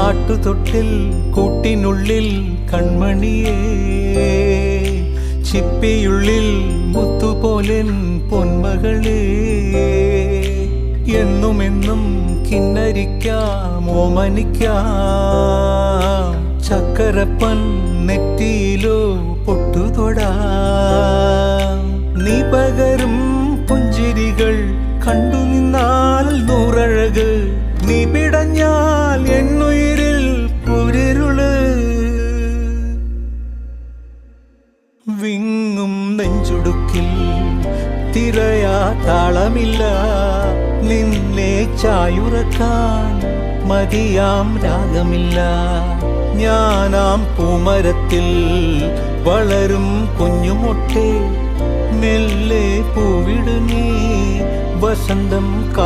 ആട്ടുതൊട്ടിൽ കൂട്ടിനുള്ളിൽ കൺമണിയേ, ചിപ്പിയുള്ളിൽ മുത്തുപോലെൻ പൊന്മകളേ, എന്നുമെന്നും കിന്നരിക്കാം ഓമനിക്കാം, ചക്കരപ്പൻ നെറ്റിയിലോ പൊട്ടുതൊടാം. നീ പകരും പുഞ്ചിരികൾ കണ്ടു നിന്നാൽ നൂറഴക്, നീ പിടഞ്ഞാൽ എന്നുയിരിൽ കുരിരുള്. വിങ്ങും നെഞ്ചുടുക്കിൽ തിരയാ താളമില്ല, നിന്നെ ചായുറക്കാൻ മതിയാം രാഗമില്ല. ഞാനാം പൂമരത്തിൽ വളരും കുഞ്ഞുമൊട്ടെ, മെല്ലെ പൂവിടു നീ വസന്തം